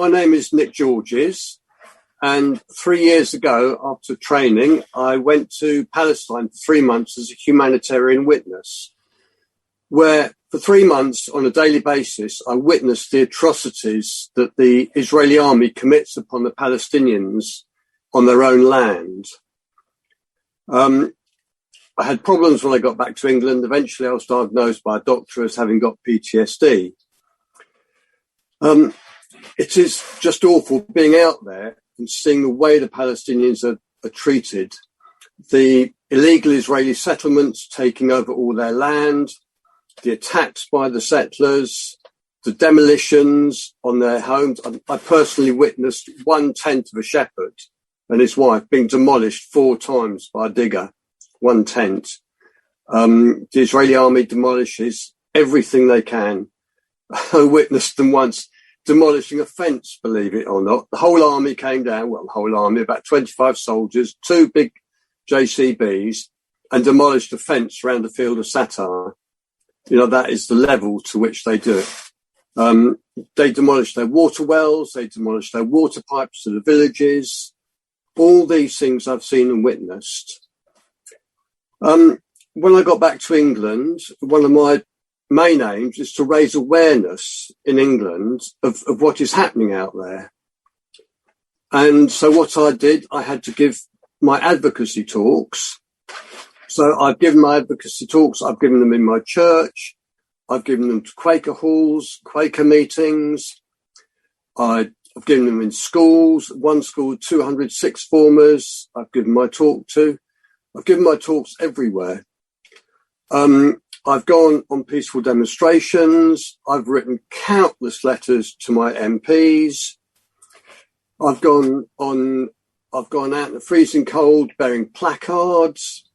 my name is Nick Georges, and 3 years ago, after training, I went to Palestine for 3 months as a humanitarian witness, where for 3 months on a daily basis, I witnessed the atrocities that the Israeli army commits upon the Palestinians on their own land. I had problems when I got back to England. Eventually, I was diagnosed by a doctor as having got PTSD. It is just awful being out there and seeing the way the Palestinians are treated. The illegal Israeli settlements taking over all their land, the attacks by the settlers, the demolitions on their homes. I personally witnessed one tent of a shepherd and his wife being demolished 4 times by a digger, one tent. The Israeli army demolishes everything they can. I witnessed them once demolishing a fence, believe it or not. The whole army came down, well, the whole army, about 25 soldiers, 2 big JCBs, and demolished a fence around the field of satire. You know, that is the level to which they do it. They demolished their water wells, they demolished their water pipes to the villages. All these things I've seen and witnessed. When I got back to England, one of my main aims is to raise awareness in England of what is happening out there. And so what I did, I had to give my advocacy talks. So I've given my advocacy talks, I've given them in my church, I've given them to Quaker halls, Quaker meetings, I've given them in schools, one school, 200 sixth formers, I've given my talk to. I've given my talks everywhere. I've gone on peaceful demonstrations. I've written countless letters to my MPs. I've gone out in the freezing cold bearing placards.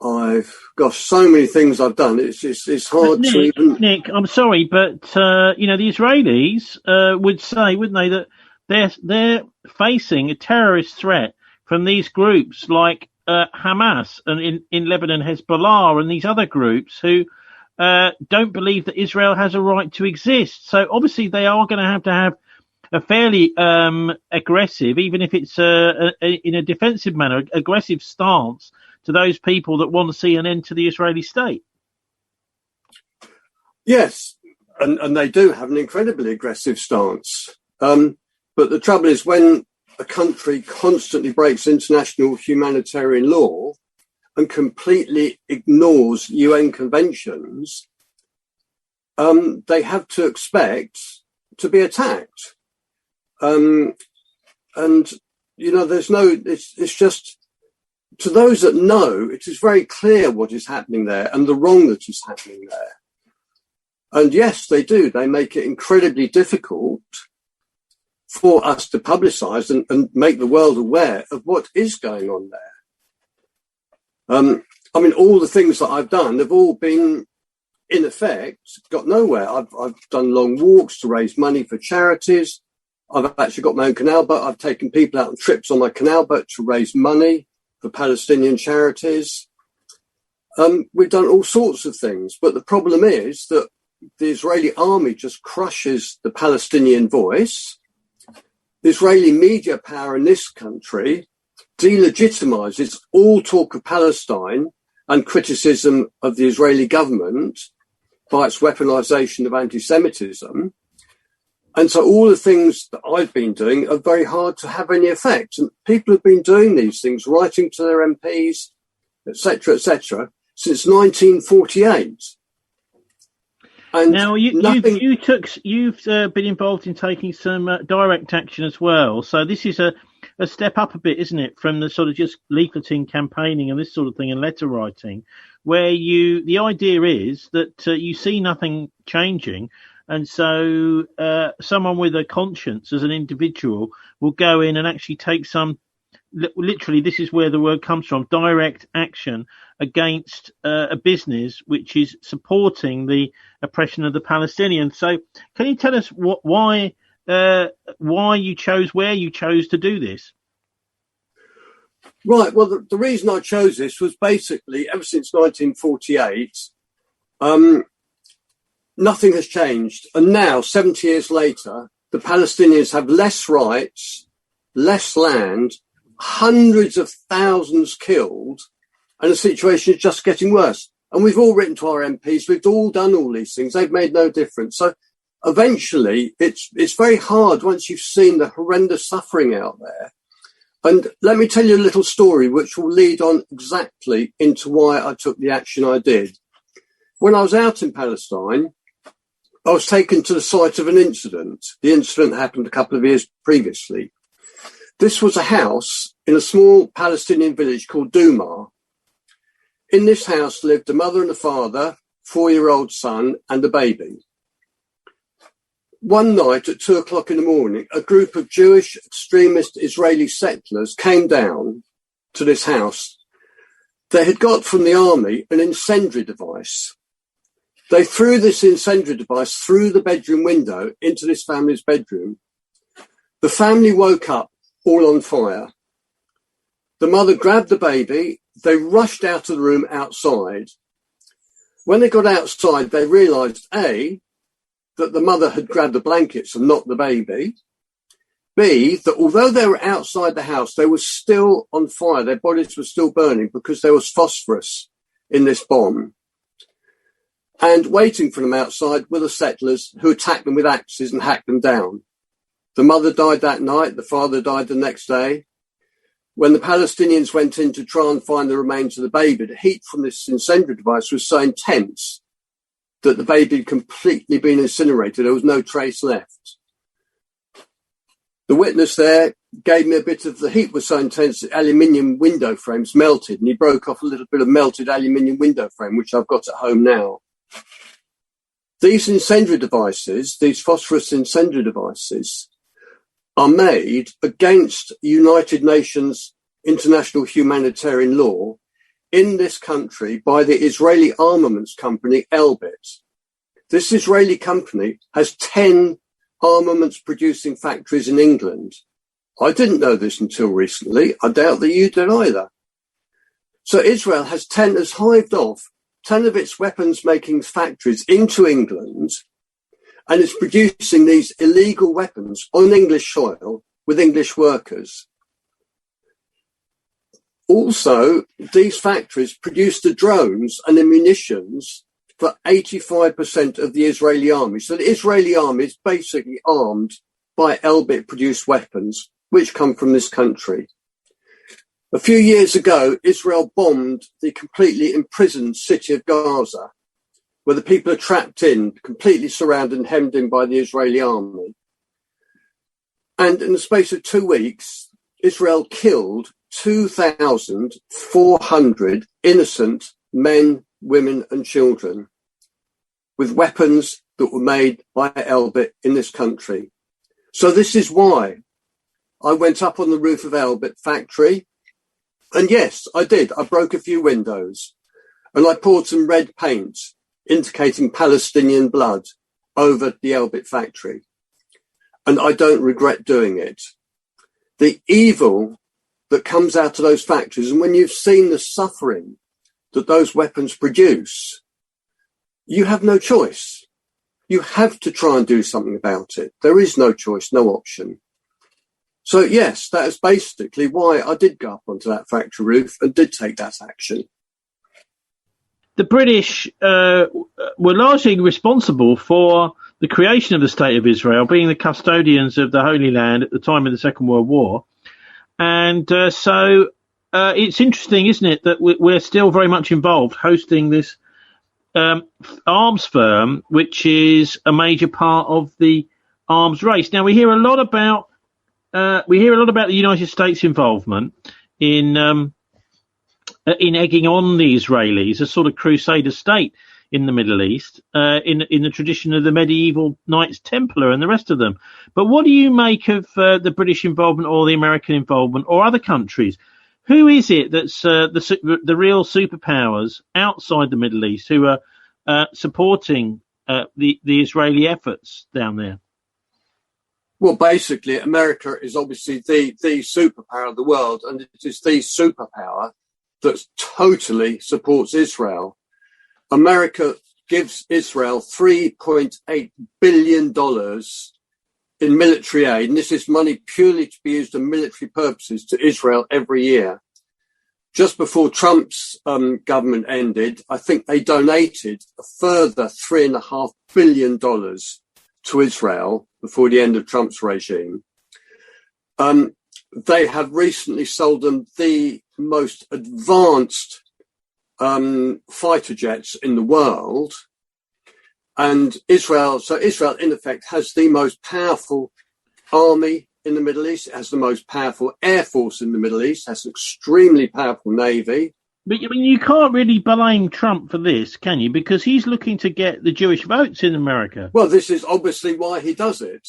So many things I've done. It's hard to even... Nick, I'm sorry, but, the Israelis would say, wouldn't they, that they're facing a terrorist threat from these groups like Hamas and in Lebanon, Hezbollah and these other groups who don't believe that Israel has a right to exist. So obviously they are going to have a fairly aggressive, even if it's in a defensive manner, aggressive stance to those people that want to see an end to the Israeli state. Yes, and they do have an incredibly aggressive stance. But the trouble is when a country constantly breaks international humanitarian law and completely ignores UN conventions, they have to expect to be attacked. And, it's just, to those that know, it is very clear what is happening there and the wrong that is happening there. And yes, they do. They make it incredibly difficult for us to publicise and make the world aware of what is going on there. All the things that I've done have all been, in effect, got nowhere. I've done long walks to raise money for charities. I've actually got my own canal boat. I've taken people out on trips on my canal boat to raise money for Palestinian charities. We've done all sorts of things. But the problem is that the Israeli army just crushes the Palestinian voice. The Israeli media power in this country delegitimises all talk of Palestine and criticism of the Israeli government by its weaponisation of anti-Semitism. And so all the things that I've been doing are very hard to have any effect. And people have been doing these things, writing to their MPs, etc., since 1948. And now you've been involved in taking some direct action as well. So this is a step up a bit, isn't it, from the sort of just leafleting, campaigning, and this sort of thing, and letter writing, where the idea is that you see nothing changing, and so someone with a conscience as an individual will go in and actually take some. Literally, this is where the word comes from, direct action against a business which is supporting the oppression of the Palestinians. So can you tell us why you chose, where you chose to do this? Right. Well, the reason I chose this was basically ever since 1948, nothing has changed. And now, 70 years later, the Palestinians have less rights, less land, hundreds of thousands killed, and the situation is just getting worse. And we've all written to our MPs, we've all done all these things, they've made no difference. So eventually it's very hard once you've seen the horrendous suffering out there. And let me tell you a little story which will lead on exactly into why I took the action I did. When I was out in Palestine, I was taken to the site of an incident. The incident happened a couple of years previously. This was a house in a small Palestinian village called Douma. In this house lived a mother and a father, 4-year-old son and a baby. One night at 2:00 in the morning, a group of Jewish extremist Israeli settlers came down to this house. They had got from the army an incendiary device. They threw this incendiary device through the bedroom window into this family's bedroom. The family woke up all on fire. The mother grabbed the baby. They rushed out of the room outside. When they got outside, they realised, A, that the mother had grabbed the blankets and not the baby. B, that although they were outside the house, they were still on fire. Their bodies were still burning because there was phosphorus in this bomb. And waiting for them outside were the settlers who attacked them with axes and hacked them down. The mother died that night. The father died the next day. When the Palestinians went in to try and find the remains of the baby, the heat from this incendiary device was so intense that the baby had completely been incinerated. There was no trace left. The witness there gave me a bit of, the heat was so intense that aluminium window frames melted, and he broke off a little bit of melted aluminium window frame, which I've got at home now. These incendiary devices, these phosphorus incendiary devices, are made against United Nations international humanitarian law in this country by the Israeli armaments company Elbit. This Israeli company has 10 armaments producing factories in England. I didn't know this until recently. I doubt that you did either. So Israel has hived off 10 of its weapons making factories into England, and it's producing these illegal weapons on English soil with English workers. Also, these factories produce the drones and the munitions for 85% of the Israeli army. So the Israeli army is basically armed by Elbit-produced weapons, which come from this country. A few years ago, Israel bombed the completely imprisoned city of Gaza, where the people are trapped in, completely surrounded and hemmed in by the Israeli army. And in the space of 2 weeks, Israel killed 2,400 innocent men, women and children with weapons that were made by Elbit in this country. So this is why I went up on the roof of Elbit factory. And yes, I did. I broke a few windows and I poured some red paint indicating Palestinian blood over the Elbit factory. And I don't regret doing it. The evil that comes out of those factories, and when you've seen the suffering that those weapons produce, you have no choice. You have to try and do something about it. There is no choice, no option. So yes, that is basically why I did go up onto that factory roof and did take that action. The British were largely responsible for the creation of the State of Israel, being the custodians of the Holy Land at the time of the Second World War. And so it's interesting, isn't it, that we're still very much involved hosting this arms firm, which is a major part of the arms race. Now, we hear a lot about the United States' involvement in egging on the Israelis, a sort of crusader state in the Middle East, in the tradition of the medieval Knights Templar and the rest of them. But what do you make of the British involvement or the American involvement or other countries? Who is it that's the real superpowers outside the Middle East who are supporting the Israeli efforts down there? Well, basically, America is obviously the superpower of the world, and it is the superpower that totally supports Israel. America gives Israel $3.8 billion in military aid, and this is money purely to be used in military purposes, to Israel every year. Just before Trump's government ended, I think they donated a further $3.5 billion to Israel before the end of Trump's regime. They have recently sold them the most advanced fighter jets in the world. And Israel, in effect, has the most powerful army in the Middle East. It has the most powerful air force in the Middle East. It has an extremely powerful navy. But I mean, you can't really blame Trump for this, can you? Because he's looking to get the Jewish votes in America. Well, this is obviously why he does it.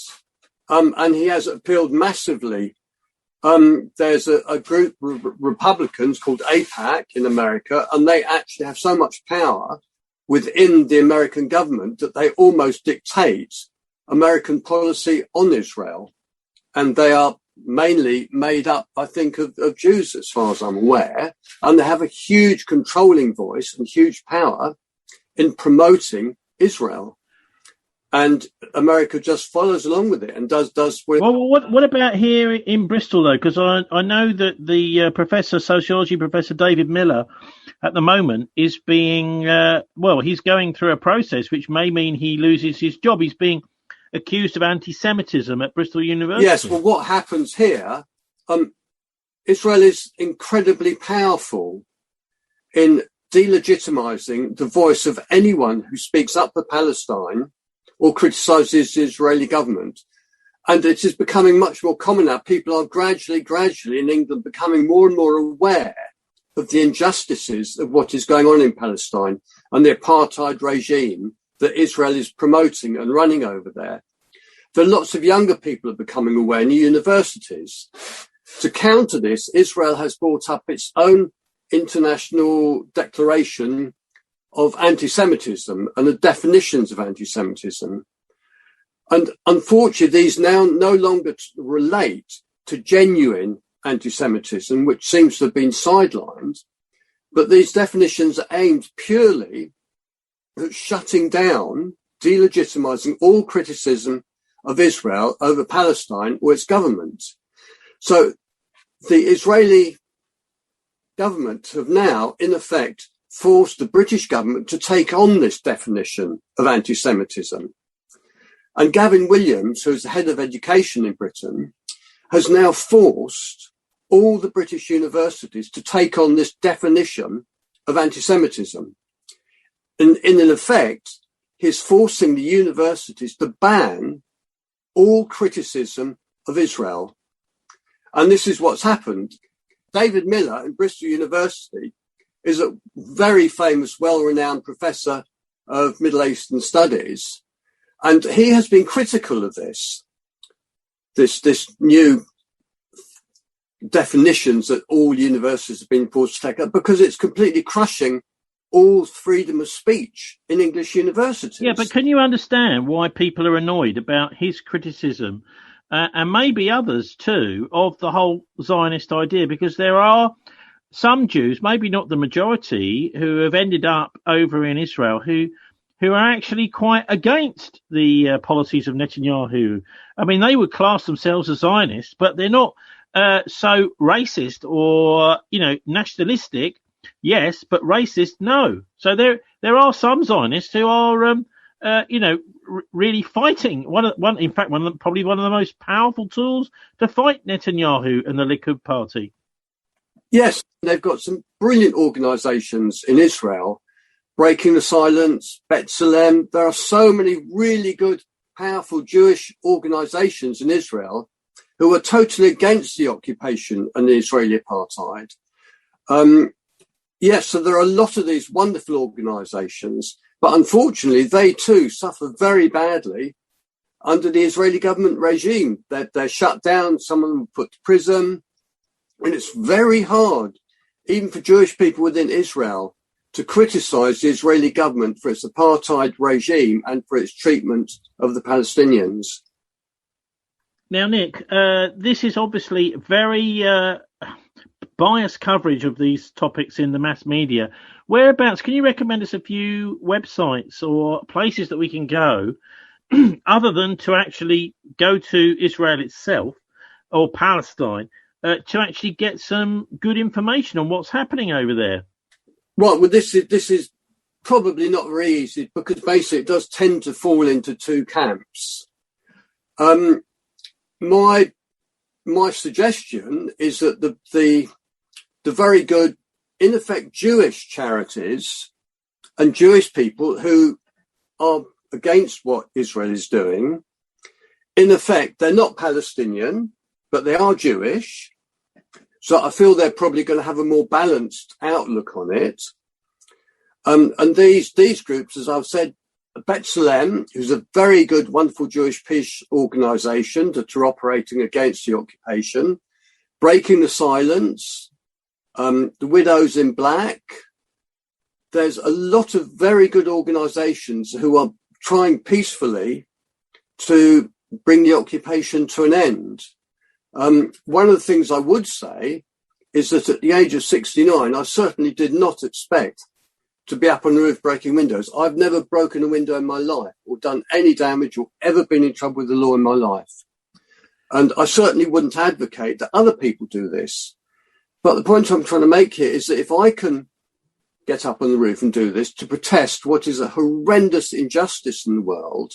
And he has appealed massively. There's a group of Republicans called AIPAC in America, and they actually have so much power within the American government that they almost dictate American policy on Israel. And they are mainly made up, I think, of Jews, as far as I'm aware. And they have a huge controlling voice and huge power in promoting Israel. And America just follows along with it and does. Well, what about here in Bristol, though? Because I know that the sociology professor David Miller, at the moment, is being, he's going through a process which may mean he loses his job. He's being accused of anti-Semitism at Bristol University. Yes, well, what happens here, Israel is incredibly powerful in delegitimizing the voice of anyone who speaks up for Palestine or criticizes the Israeli government. And it is becoming much more common now. People are gradually in England becoming more and more aware of the injustices of what is going on in Palestine and the apartheid regime that Israel is promoting and running over there. But lots of younger people are becoming aware in universities. To counter this, Israel has brought up its own international declaration of anti-Semitism and the definitions of anti-Semitism. And unfortunately, these now no longer relate to genuine anti-Semitism, which seems to have been sidelined. But these definitions are aimed purely at shutting down, delegitimizing all criticism of Israel over Palestine or its government. So the Israeli government have now, in effect, forced the British government to take on this definition of anti-Semitism. And Gavin Williams, who's the head of education in Britain, has now forced all the British universities to take on this definition of anti-Semitism. In effect, he's forcing the universities to ban all criticism of Israel. And this is what's happened. David Miller in Bristol University is a very famous, well-renowned professor of Middle Eastern studies. And he has been critical of this new definitions that all universities have been forced to take up, because it's completely crushing all freedom of speech in English universities. Yeah, but can you understand why people are annoyed about his criticism, and maybe others too, of the whole Zionist idea? Because there are some Jews, maybe not the majority, who have ended up over in Israel who are actually quite against the policies of Netanyahu. I mean, they would class themselves as Zionists, but they're not so racist or, nationalistic. Yes, but racist, no. So there are some Zionists who are, really fighting. Probably one of the most powerful tools to fight Netanyahu and the Likud party. Yes, they've got some brilliant organisations in Israel, Breaking the Silence, B'Tselem. There are so many really good, powerful Jewish organisations in Israel who are totally against the occupation and the Israeli apartheid. Yes, so there are a lot of these wonderful organisations, but unfortunately they too suffer very badly under the Israeli government regime. They're shut down, some of them put to prison, and it's very hard, even for Jewish people within Israel, to criticise the Israeli government for its apartheid regime and for its treatment of the Palestinians. Now, Nick, this is obviously very biased coverage of these topics in the mass media. Whereabouts, can you recommend us a few websites or places that we can go other than to actually go to Israel itself or Palestine to actually get some good information on what's happening over there? Right. Well, this is probably not very easy because basically it does tend to fall into two camps. My suggestion is that the very good, in effect, Jewish charities and Jewish people who are against what Israel is doing, in effect, they're not Palestinian, but they are Jewish. So I feel they're probably going to have a more balanced outlook on it. And these groups, as I've said, B'Tselem, who's a very good, wonderful Jewish peace organisation that are operating against the occupation, Breaking the Silence, the Widows in Black. There's a lot of very good organisations who are trying peacefully to bring the occupation to an end. One of the things I would say is that at the age of 69, I certainly did not expect to be up on the roof breaking windows. I've never broken a window in my life or done any damage or ever been in trouble with the law in my life. And I certainly wouldn't advocate that other people do this. But the point I'm trying to make here is that if I can get up on the roof and do this to protest what is a horrendous injustice in the world,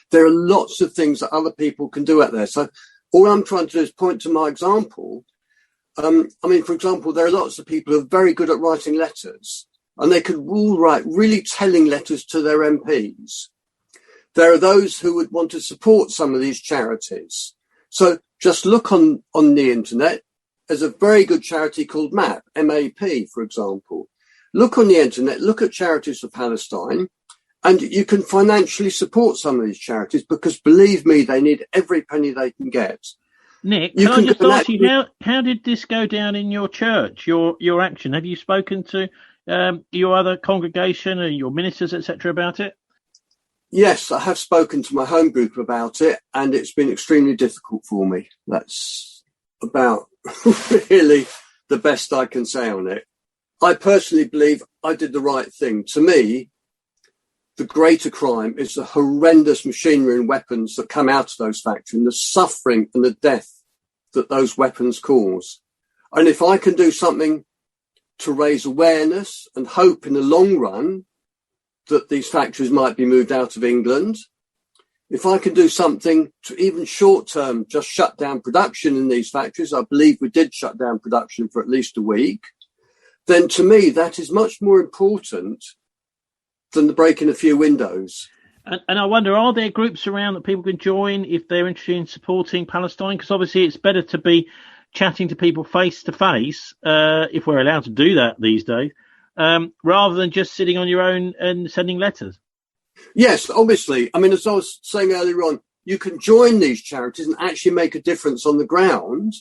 there are lots of things that other people can do out there. So all I'm trying to do is point to my example. For example, there are lots of people who are very good at writing letters, and they could all write really telling letters to their MPs. There are those who would want to support some of these charities. So just look on the internet. There's a very good charity called MAP, M-A-P, for example. Look on the internet, look at Charities for Palestine, and you can financially support some of these charities because, believe me, they need every penny they can get. Nick, can I just ask you, how did this go down in your church, your action? Have you spoken to your other congregation and your ministers, etc., about it? Yes, I have spoken to my home group about it, and it's been extremely difficult for me. That's about really the best I can say on it. I personally believe I did the right thing. To me, the greater crime is the horrendous machinery and weapons that come out of those factories and the suffering and the death that those weapons cause. And if I can do something to raise awareness and hope in the long run that these factories might be moved out of England, if I can do something to even short term just shut down production in these factories, I believe we did shut down production for at least a week, then to me that is much more important than the breaking a few windows. And I wonder, are there groups around that people can join if they're interested in supporting Palestine? Because obviously it's better to be chatting to people face to face, if we're allowed to do that these days, rather than just sitting on your own and sending letters. Yes, obviously. I mean, as I was saying earlier on, you can join these charities and actually make a difference on the ground.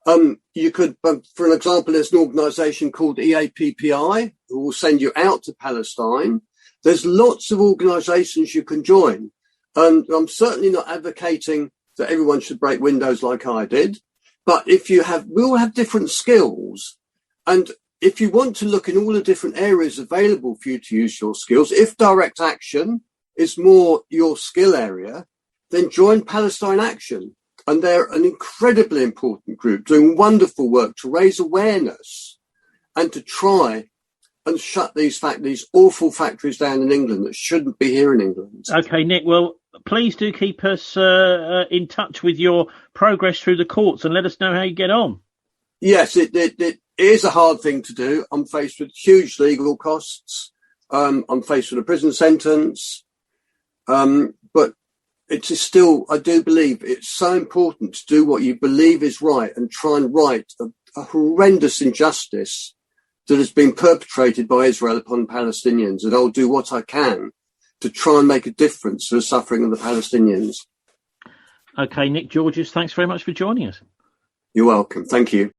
You could, for an example, there's an organisation called EAPPI who will send you out to Palestine. There's lots of organisations you can join. And I'm certainly not advocating that everyone should break windows like I did. But we all have different skills. And if you want to look in all the different areas available for you to use your skills, if direct action is more your skill area, then join Palestine Action. And they're an incredibly important group doing wonderful work to raise awareness and to try and shut these awful factories down in England that shouldn't be here in England. Okay, Nick, well, please do keep us in touch with your progress through the courts and let us know how you get on. Yes, it is a hard thing to do. I'm faced with huge legal costs. I'm faced with a prison sentence. But it is still, I do believe it's so important to do what you believe is right and try and right a horrendous injustice that has been perpetrated by Israel upon Palestinians. And I'll do what I can to try and make a difference to the suffering of the Palestinians. Okay, Nick Georges, thanks very much for joining us. You're welcome. Thank you.